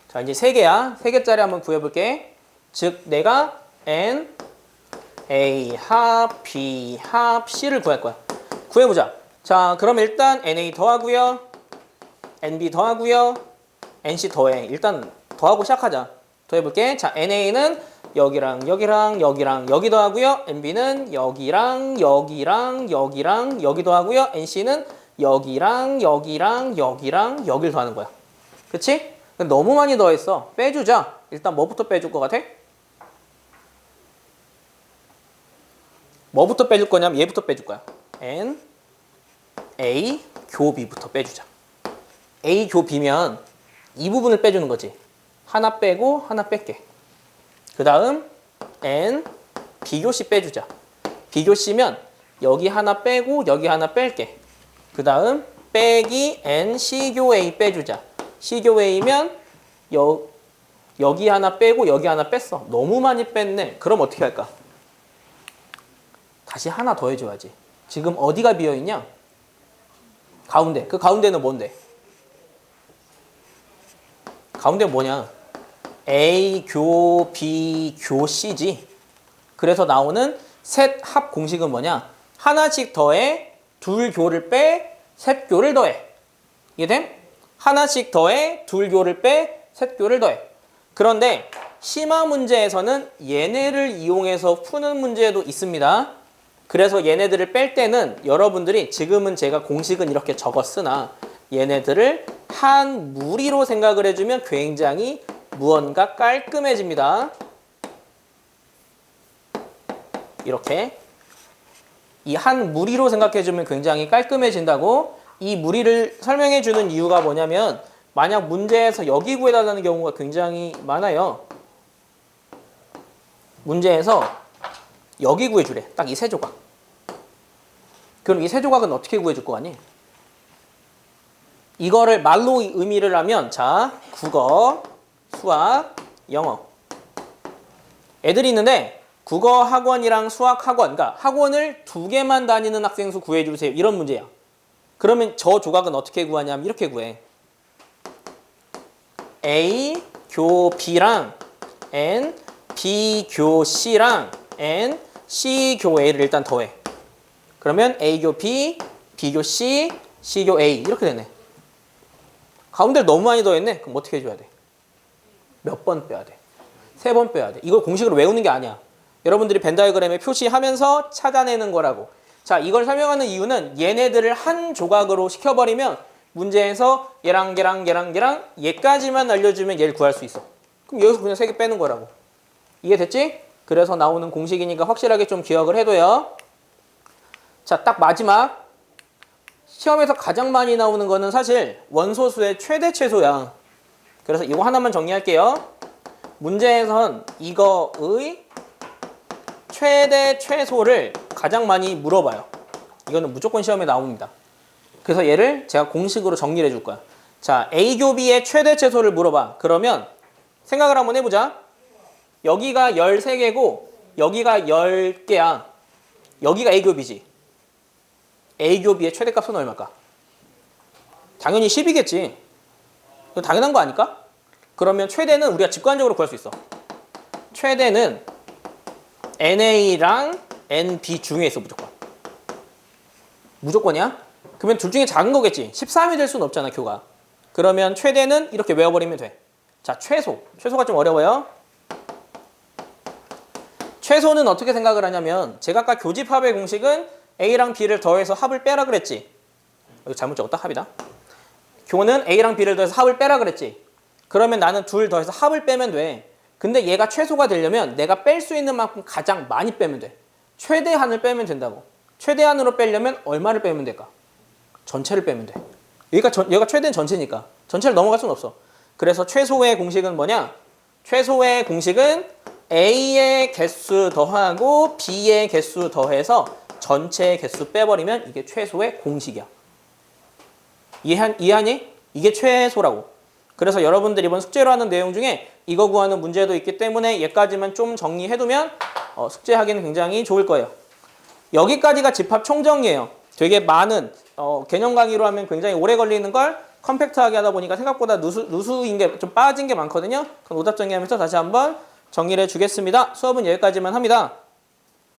자, 이제 세 개야. 세 개짜리 한번 구해볼게. 즉, 내가 N, A 합, B 합, C를 구할 거야. 구해보자. 자, 그럼 일단 NA 더하고요. NB 더하고요. NC 더해. 일단 더하고 시작하자. 더해볼게. 자, NA는 여기랑 여기랑 여기랑 여기 더하고요. NB는 여기랑 여기랑 여기랑 여기 더하고요. NC는 여기랑 여기랑 여기랑 여기를 더하는 거야. 그치? 너무 많이 더했어. 빼주자. 일단 뭐부터 빼줄 것 같아? 뭐부터 빼줄 거냐면 얘부터 빼줄 거야. N, A, 교 B부터 빼주자. A, 교 B면 이 부분을 빼주는 거지. 하나 빼고 하나 뺄게. 그 다음 N, B교 C 빼주자. B교 C면 여기 하나 빼고 여기 하나 뺄게. 그 다음 빼기 N, C교 A 빼주자. C교 A면 여기 하나 빼고 여기 하나 뺐어. 너무 많이 뺐네. 그럼 어떻게 할까? 다시 하나 더 해줘야지. 지금 어디가 비어있냐? 가운데. 그 가운데는 뭔데? 가운데 뭐냐? A 교 B 교 C지. 그래서 나오는 셋 합 공식은 뭐냐? 하나씩 더해, 둘 교를 빼, 셋 교를 더해. 이해됨? 하나씩 더해, 둘 교를 빼, 셋 교를 더해. 그런데 심화 문제에서는 얘네를 이용해서 푸는 문제도 있습니다. 그래서 얘네들을 뺄 때는 여러분들이 지금은 제가 공식은 이렇게 적었으나 얘네들을 한 무리로 생각을 해주면 굉장히 무언가 깔끔해집니다. 이렇게 이 한 무리로 생각해주면 굉장히 깔끔해진다고. 이 무리를 설명해주는 이유가 뭐냐면 만약 문제에서 여기 구해달라는 경우가 굉장히 많아요. 문제에서 여기 구해주래. 딱 이 세 조각. 그럼 이 세 조각은 어떻게 구해줄 거 같니? 이거를 말로 의미를 하면 자, 국어, 수학, 영어. 애들이 있는데 국어 학원이랑 수학 학원, 그러니까 학원을 2개만 다니는 학생 수 구해주세요. 이런 문제야. 그러면 저 조각은 어떻게 구하냐면 이렇게 구해. A 교 B랑 N, B 교 C랑 N, C 교 A를 일단 더해. 그러면 A 교 B, B 교 C, C 교 A 이렇게 되네. 가운데를 너무 많이 더했네. 그럼 어떻게 해줘야 돼? 몇 번 빼야 돼? 3번 빼야 돼. 이걸 공식으로 외우는 게 아니야. 여러분들이 벤 다이어그램에 표시하면서 찾아내는 거라고. 자, 이걸 설명하는 이유는 얘네들을 한 조각으로 시켜버리면 문제에서 얘랑 얘랑 얘랑 얘랑 얘까지만 알려주면 얘를 구할 수 있어. 그럼 여기서 그냥 3개 빼는 거라고. 이해됐지? 그래서 나오는 공식이니까 확실하게 좀 기억을 해둬요. 자, 딱 마지막. 시험에서 가장 많이 나오는 거는 사실 원소수의 최대 최소야. 그래서 이거 하나만 정리할게요. 문제에선 이거의 최대 최소를 가장 많이 물어봐요. 이거는 무조건 시험에 나옵니다. 그래서 얘를 제가 공식으로 정리를 해줄 거야. 자, A 교 B의 최대 최소를 물어봐. 그러면 생각을 한번 해보자. 여기가 13개고 여기가 10개야. 여기가 A 교 B지. A 교 B의 최대값은 얼마일까? 당연히 10이겠지. 이거 당연한 거 아닐까? 그러면 최대는 우리가 직관적으로 구할 수 있어. 최대는 NA랑 NB 중에 있어 무조건. 무조건이야? 그러면 둘 중에 작은 거겠지. 13이 될 수는 없잖아, 교가. 그러면 최대는 이렇게 외워버리면 돼. 자, 최소. 최소가 좀 어려워요. 최소는 어떻게 생각을 하냐면 제가 아까 교집합의 공식은 A랑 B를 더해서 합을 빼라 그랬지. 여기 잘못 적었다. 합이다. 교는 A랑 B를 더해서 합을 빼라 그랬지. 그러면 나는 둘 더해서 합을 빼면 돼. 근데 얘가 최소가 되려면 내가 뺄 수 있는 만큼 가장 많이 빼면 돼. 최대한을 빼면 된다고. 최대한으로 빼려면 얼마를 빼면 될까? 전체를 빼면 돼. 얘가 최대는 전체니까. 전체를 넘어갈 수는 없어. 그래서 최소의 공식은 뭐냐? 최소의 공식은 A의 개수 더하고 B의 개수 더해서 전체의 개수 빼버리면 이게 최소의 공식이야. 이해하니? 이게 최소라고. 그래서 여러분들 이번 숙제로 하는 내용 중에 이거 구하는 문제도 있기 때문에 얘까지만 좀 정리해두면 숙제하기는 굉장히 좋을 거예요. 여기까지가 집합 총정리예요. 되게 많은 개념 강의로 하면 굉장히 오래 걸리는 걸 컴팩트하게 하다 보니까 생각보다 누수인 게 좀 빠진 게 많거든요. 그럼 오답 정리하면서 다시 한번 정리를 해주겠습니다. 수업은 여기까지만 합니다.